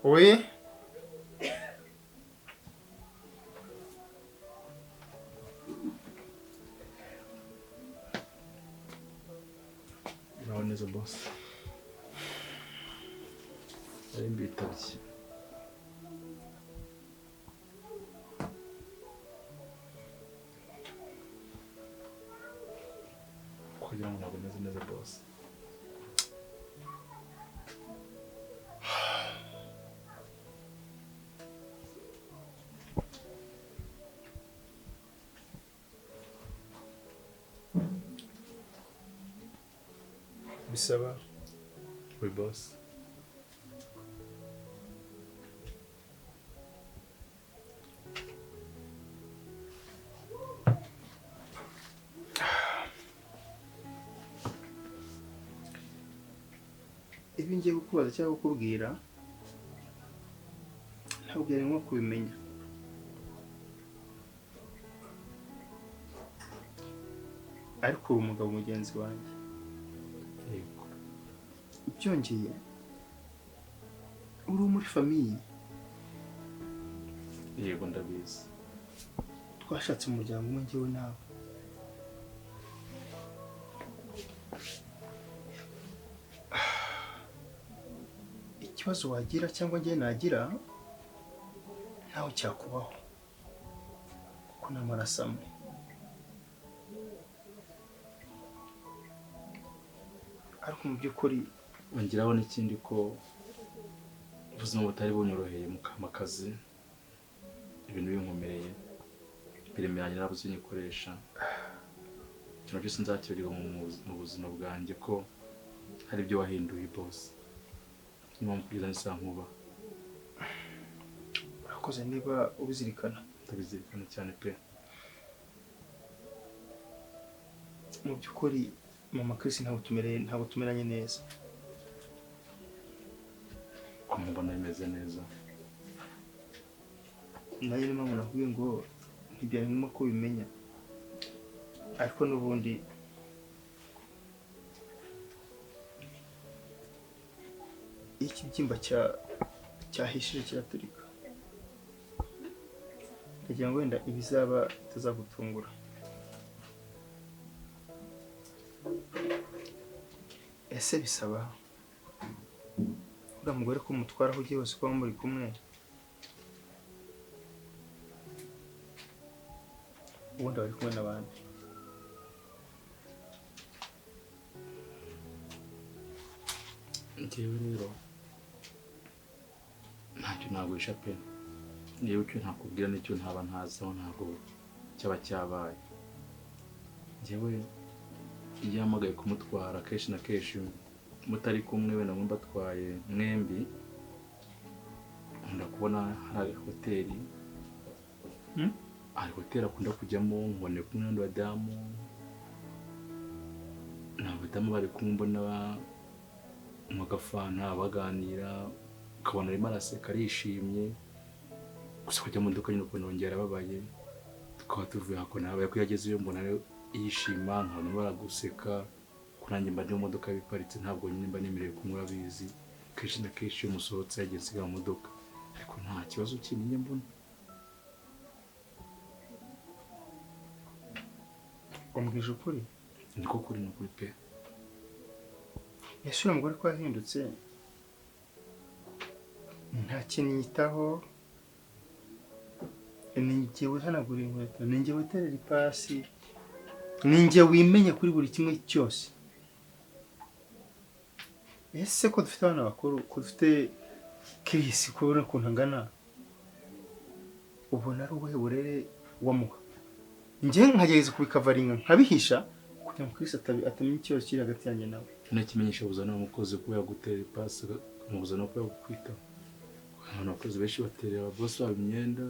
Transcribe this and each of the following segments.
Oui. Uraho neza boss. Ari mbitabye. Kugira ngo ntabwo meze neza boss. Bisaba. Oui boss. Ibi ngiye kukubaza cyangwa kukubwira ntabwo byari nko kubimenya. Ariko uri umugabo mugenzi wanjye. Yego. Byongeye uri muri famiye. Yego ndabizi. Twashatse umuryango umwe njyewe nawe. Ikibazo wagira cyangwa njye nagira ntawe cyakubaho kuko n'amaraso amwe. Ariko mu by'ukuri Ongeraho n'ikindi ko ubuzima butari bunyoroheye mu kamakazi, ibintu binkomereye, biremeranye narabuze nyikoresha. Ikintu cyose nzakirirwa mu buzima bwanjye ko hari ibyo wahinduye boss. Niyo mpamvu kugeza nisa nkuba. urakoze niba ubizirikana. Ndabizirikana cyane pe. Mu by'ukuri mama Chris ntabwo tumeranye neza. Kumubona bimeze neza. Nayo ni mpamvu nakubwiye ngo ntibyari ngombwa ko ubimenya. Ariko n'ubundi ikibyimba cyahishije kiraturika. Ndagira ngo wenda ibizaba bitazagutungura. Ese bisaba uriya mugore ko umutwara aho ugiye hose kuba muri kumwe, ubundi bari kumwe n'abandi? Njyewe rero ntacyo naguhisha pe. Niba icyo ntakubwira n'icyo ntaba ntaziho ntabwo cyaba cyabaye. Njyewe iyo yahamagaye kumutwara kenshi na kenshi mutari kumwe wenda mwumva atwaye mwembi, nkunda kubona hari hoteli hari hoteli akunda kujyamo nkubone kumwe n'abandi badamu, n'abadamu bari kumwe mbona mu gafanta baganira, ukabona arimo araseka arishimye. Gusa kujya mu modoka nyine ukuntu yongera ababaye, tukaba tuvuye hakuno abaye ko yagezeyo mbona yishima, nkabona baraguseka. Kurangira mba ndi mu modoka biparitse ntabwo nyine mba nemerewe kumwe abizi. Kenshi na kenshi iyo musohotse yagiye nsiga mu modoka, ariko nta kibazo kinini mbona. Umbwije ukuri? Niko kuri no kuri pe. Ese uyu mugore ko yahindutse nta kintu yitaho, ni njye wihanagura inkweto, ni njye witerera ipasi, ni njye wimenya kuri buri kimwe cyose. Ese ko dufite abana bakuru, ko dufite Chris, ko ubona ukuntu angana, ubona ari ubuhe burere wamuha? Njye nkagerageza kubikavaringa nkabihisha kugira ngo Chris atamenya ikibazo kiri hagati yanjye nawe. Ntakimenyesha buzana umukozi ko yagutera ipasi, umuzana ko yagukwitaho. Abantu bakozi benshi baterera boss babo imyenda.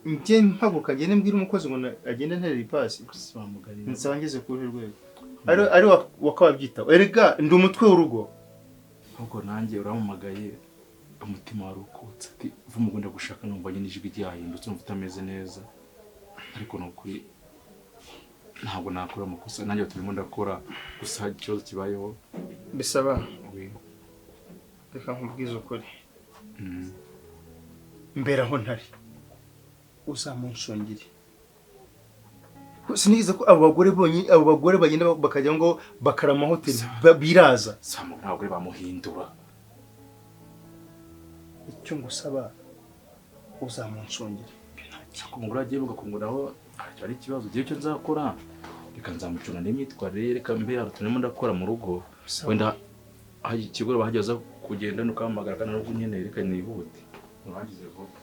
Njye mpaguka ngende mbwira umukozi ngo agende nterera ipasi. Bamugani nsaba ngeze kuri rwego. Ari wakababyitaho. Erega ndi umutwe w'urugo. Ahubwo nanjye uramumagaye umutima warukutse ati vumugunda gushaka numva nyine ijwi ryahindutse mfite ameze neza. Ariko no kuri ntabwo nakora amakosa, nanjye turimo ndakora gusa ikibazo kibayeho. Bisaba reka nkubwize ukuri mbere aho ntari uzamunshungire sinigeze ko abo bagore bagenda bakajya ngo bakara amahoteli biraza Samu ntabwo bamuhindura icyo ngusaba uzamunshungire umugore agiye mugakunguraho ari ikibazo gihe cyo nzakora reka nzamucuna n'imyitwarire reka mbe aratunemo ndakora mu rugo wenda ikigoro bahageza kugenda nukamagara kana no nyene reka nihute urangize vuba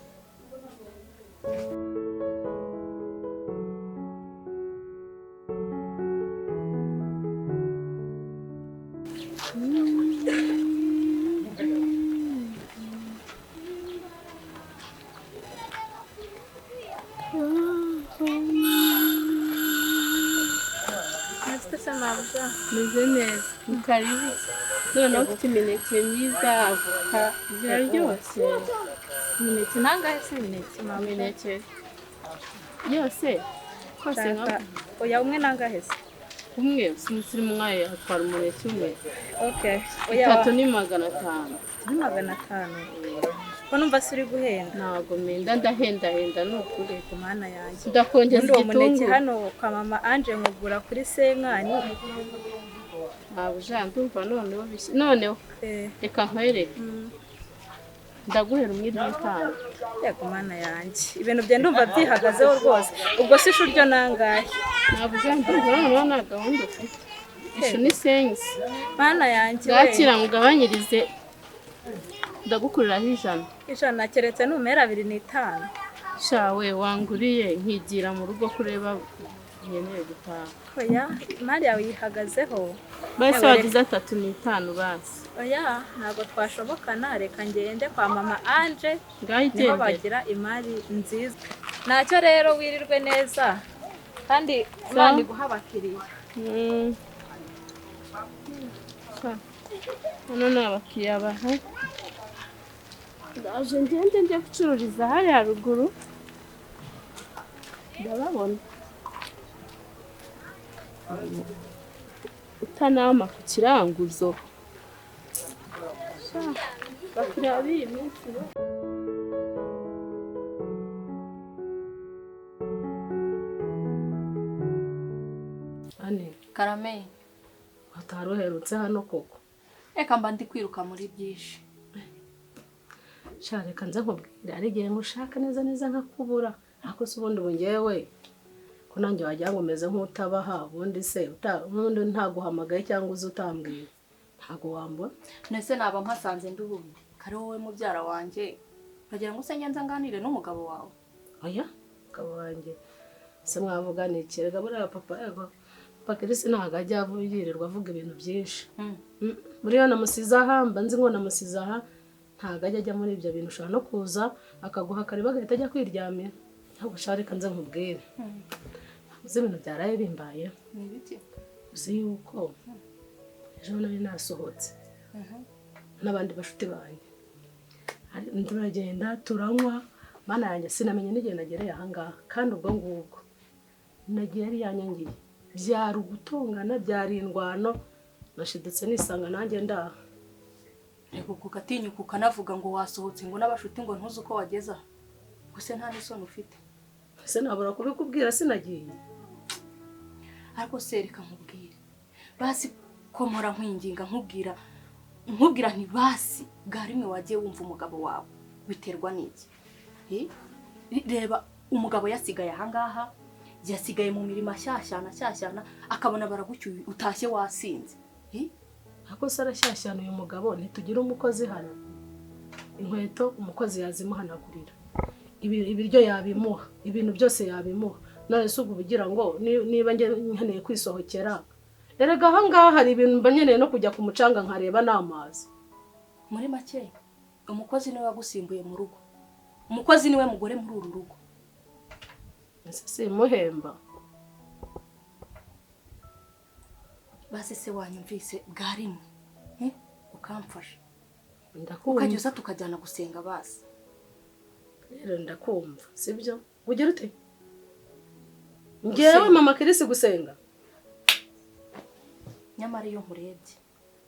meze neza ni karibu noneho ufite imineke myiza avoka ziraryoshye imineke nangahe se imineke yose kose oya umwe nangahe se umwe umusirimu mwaye atwara umuneke umwe okay itatu ni 500 ni 500 ko numva suri guhenda ntago menda ndahenda nukuri ku mana yanjye ndakongeza umuneke hano kwa mama Ange nkugura kuri senkani ntabwo ndumva noneho reka nkwereke ndaguhera umwiri w'itanu yego mana yanjye ibintu bye ndumva byihagazeho rwose ubwo si shuryo nangahe ntabwo ndumva noneho nta gahunda ufite ishu ni sensi mana yanjye gakira ngabanyirize ndagukuriraho 100 keretse numera 2.5 shawe wanguriye nkigira mu rugo kureba nkeneye gutaha oya mari yawe yihagazeho base wagize 3.5 basi oya ntabwo twashobokana reka ngende kwa mama Ange ngahitende bagira imari nziza nacyo rero wirirwe neza kandi Imana iguha abakiriya hano ni abakiriya baha ndaje njye gucururiza hari haruguru ndababona utanama ku kiranguzo bakiriya b'iyi minsi ane Karame ataruherutse hano koko reka mba ndi kwiruka muri byinshi reka nza nkubwira ari igihe ngushaka neza nkakubura ariko se ubundi bungewe ko nanjye wagira ngo umeze nk'utabaha ubundi se ubundi ntaguhamagaye cyangwa uzi utambwira ntago wambona nese naba mpasanze ndububi kare wowe mubyara wanjye bagira ngo se ngenza nganire n'umugabo wawe oya mugabo wanjye se mwavuganira gabura papa yego Pakirisi ntago ajya yirirwa avuga ibintu byinshi muri yo namusize aha mba nzi ngo namusize aha ntago ajya muri ibyo bintu ushobora no kuza akaguha kariba agahita ajya kwiryamira ntabwo ushaka reka nze nkubwire uzi ibintu byaraye bimbaye ni ibiki uzi yuko ejo nari nasohotse n'abandi bashuti banjye turagenda turanywa mana yanjye sinamenye n'igihe nagereye ahangaha kandi ubwo ngubwo nagiye ari yanyangiye byari ugutongana byari indwano nashidutse nisanga nanjye ndaha rego kukatinyuka ukanavuga ngo wasohotse ngo n'abashuti ngo ntuzi uko wageza gusa nta n'isoni ufite ese nabura kubikubwira sinagiye ariko se reka nkubwire basi komora nkwinginga nkubwira nti basi bwa rimwe wagiye wumva umugabo wawe biterwa n'iki reba umugabo yasigaye ahangaha yasigaye mu mirimo ashyashyana akabona baragucyuye utashye wasinze ako se arashyashyana uyu mugabo ntitugira umukozi hano inkweto umukozi yazimuhanagurira ibiryo yabimuha ibintu byose yabimuha none se ubwo ubigira ngo niba nkeneye kwisohokera erega ahangaha hari ibintu mba nkeneye no kujya ku mucanga nkareba n'amazi muri make umukozi niwe wagusimbuye mu rugo umukozi niwe mugore muri uru rugo ese muhemba basi se wanyumvise bwa rimwe ukamfasha ndakumva ukajya tukajyana gusenga basi rero ndakumva sibyo ugira ute ngewe mama Kirisi gusenga nyamara iyo nkurebye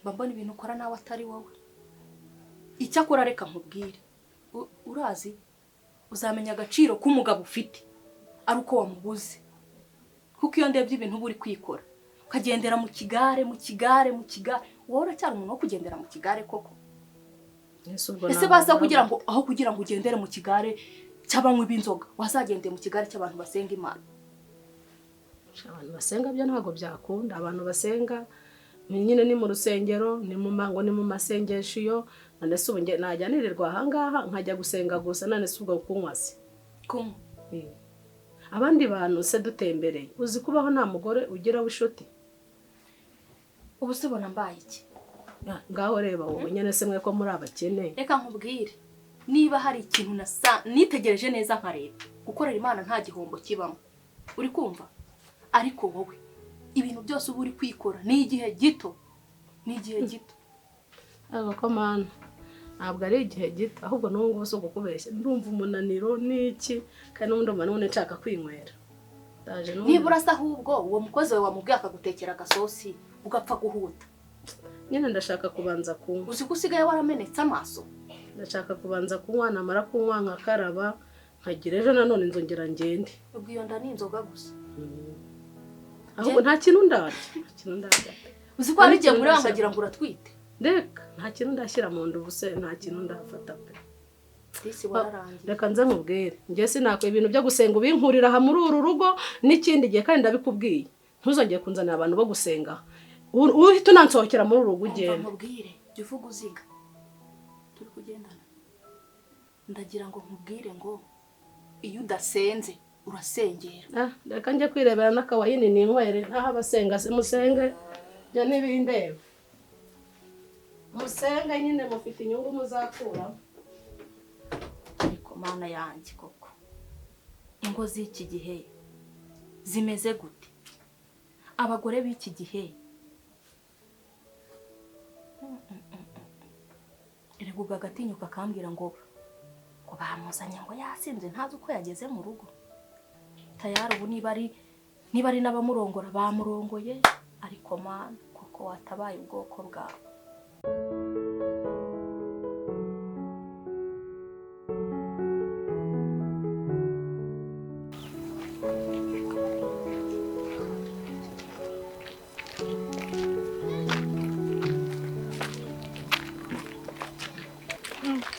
mba mbona ibintu ukora nawe atari wowe icyakora reka nkubwire urazi uzamenya agaciro k'umugabo ufite ari uko wamubuze kuko iyo ndebye ibintu uba uri kwikora ukagendera mu kigare wowe uracyari umuntu wo kugendera mu kigare koko ese basa kugira ngo aho kugira ngo ugendere mu kigare cy'abanywi b'inzoga wazagendeye mu kigare cy'abantu basenga Imana. Abantu basenga byo ntabwo byakunda. Abantu basenga nyine ni mu rusengero, ni mu mango, ni mu masengesho iyo none se ubu najya nirirwa ahangaha nkajya gusenga gusa none se ubwo kunywa se kunywa abandi bantu se dutembereye uzi kubaho nta mugore ugira w'ishuti. Ubu se bona mbaye iki ngaho reba wowe nyene se mwe ko muri abakene. Reka nkubwire niba hari ikintu nitegereje neza nkareba gukorera Imana nta gihombo kibamo uri kumva, ariko wowe ibintu byose uba uri kwikora ni igihe gito aba ko mana ntabwo ari igihe gito ahubwo n'ubu so gukubeshya ndumva umunaniro n'iki kandi n'undi umuntu nshaka kwinywera ndaje n'ubu nibura se ahubwo uwo mukozi wawe wamubwiye akagutekera agasosi ugapfa guhuta nyine ndashaka kubanza kunywa. Uzi ko usigaye waramenetse amaso. Ndashaka kubanza kunywa namara kunywa nkakaraba nkagira ejo nanone nzongera ngende. Ubwo iyo nda ni inzoga gusa. Ahubwo nta kintu ndarya. Uzi ko arigiye muri wangagira ngo uratwite. Reka nta kintu ndashyira mu nda ubuse nta kintu ndafata pe. Disi wararangiye. Reka nze nkubwire njye sinako ibintu byo gusenga ubinkurira ha muri uru rugo n'ikindi gihe kandi ndabikubwiye. Ntuzongeye kunzanira abantu bo gusenga. Uhita unansohokera muri uru rugo ugenda. Nkubwire jya uvuga uziga. Turi kugendana. Ndagira ngo nkubwire ngo iyo udasenze urasengera. Reka njye kwirebera n'akawayini n'inkwere ntaho abasenga se musenge byo n'ibindeba. Musenge nyine mufite inyungu muzakura. Ariko mana yanjye koko ingo z'iki gihe zimeze gute? Abagore b'iki gihe Eriguga agatinyuka akambwira ngo bamuzanye ngo yasinze ntazi uko yageze mu rugo. Tayari ubu niba ari n'abamurongora bamurongoye ariko mana kuko watabaye ubwoko bwawe.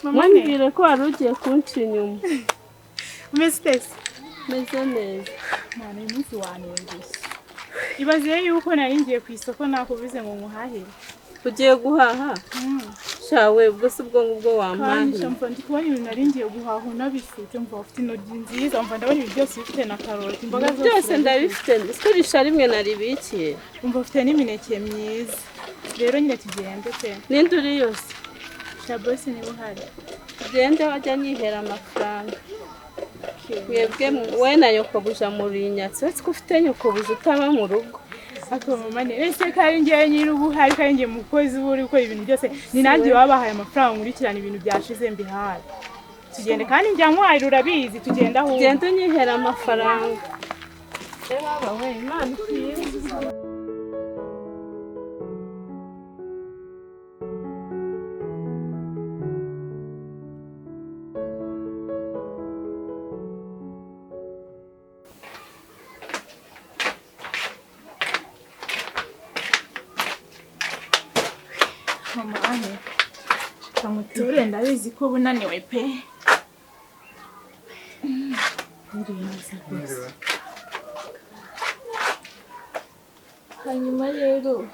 Mwambwire ko wari ugiye kunca inyuma. Umeze meze neza. Mwana iminsi wanengeje. Ibaziye yuko nari ngiye ku isoko nakubize ngo muhahire. Ugiye guhaha? Shawe ubwo se ubwo ngubwo wampaye. Kandi ndi kubona ibintu nari ngiye guhaha unabifite mva ufite intoryi nziza mva ndabona ibintu byose bifite na karoti imboga zose. Byose ndabifite sikurisha rimwe naribikiye. Umva ufite n'imineke myiza. Rero nyine tugende pe. Ninde uri yose? Shabose ni buhari. Gende wajya nyihera amafaranga. Mwebwe we na Yokobuja muri Nyatsi wese ko ufite Yokobuja utaba mu rugo. Ako mama ne ese kari ngiye nyiri ubuhari kari ngiye mukozi buri ko ibintu byose ni nanjye wabahaye amafaranga nkurikirana ibintu byashize mbihaye. Tugende kandi njya nkwari urabizi tugenda aho. Gende nyihera amafaranga. Baba we Imana ikiza. Mama kamuture ndabizi ko bunaniwe pe. Hanyuma rero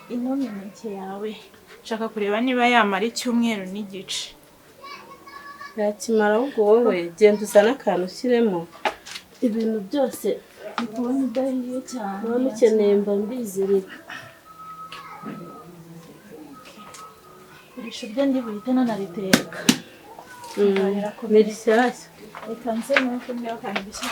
ino mineke yawe nshaka kureba niba yamara icyumweru n'igice. Yakimara ahubwo wowe genda uzana akantu ushyiremo ibintu byose Ndikubona udahiye cyane. none ukeneye mba mbizirika. Urisha ibyo ndi buhite nanariteka. Ni rishyashya. Reka nse nuko mbya kandi bishya.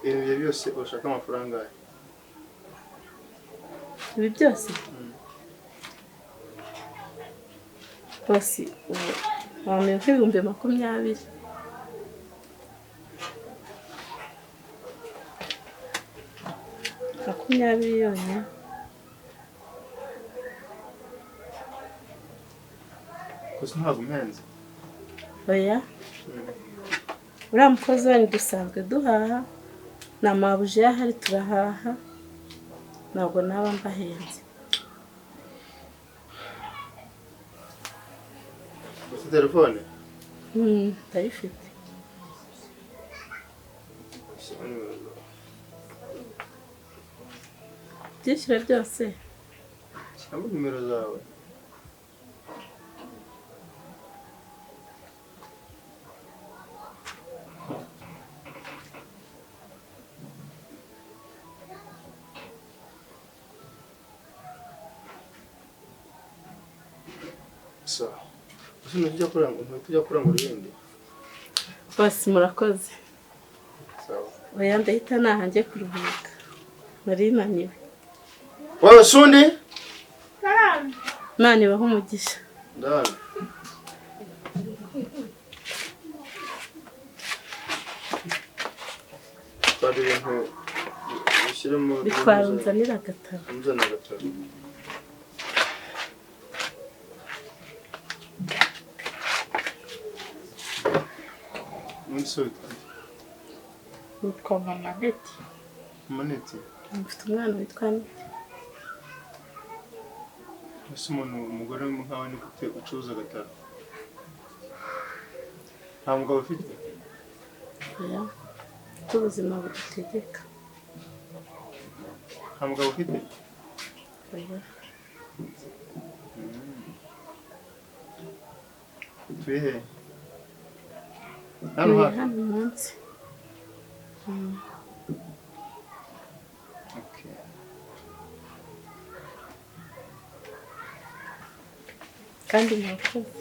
Ibyo byose urashaka amafaranga yawe? Ibi byose? Basi wamenya ko 20,000. 20 yonyine. gusa ntabwo umpenze. Oya. Uriya mukozi wanyu dusanzwe duhaha, na mabuje yahari turahaha, ntabwo naba mbahenze. Ufite telefone? Ndayifite. Byishyura byose. Shyiramo nimero zawe. So, ntujya kurangura ibindi? Bose murakoze. Sawa. Oya ndahita nahanjye kuruhuka. Nari naniwe. Wowe sundi? Imana ibahe umugisha. Ndabona. Twari ibintu bishyiremo bitwarunzanira agatabo. Unzana agatabo. Munsi witwa? Witwa Mama Neti. Maneti. Mfite umwana witwa Neti. Ese umugore nkawe ni gute ucuruza agatabo? Nta mugabo ufite? Oya. Ubuzima budutegeka. Nta mugabo ufite? Oya. Utuye he? Hano munsi. Okay. Kandi murakoze.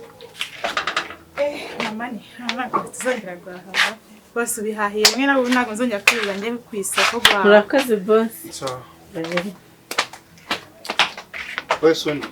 Mama ni ntabwo tuzongera guhaha. Bose ubihahiye rimwe nabo ntabwo nzongera kwirira njye ku isoko gwa. Murakoze boss. Sawa. Oya. Wowe sundi?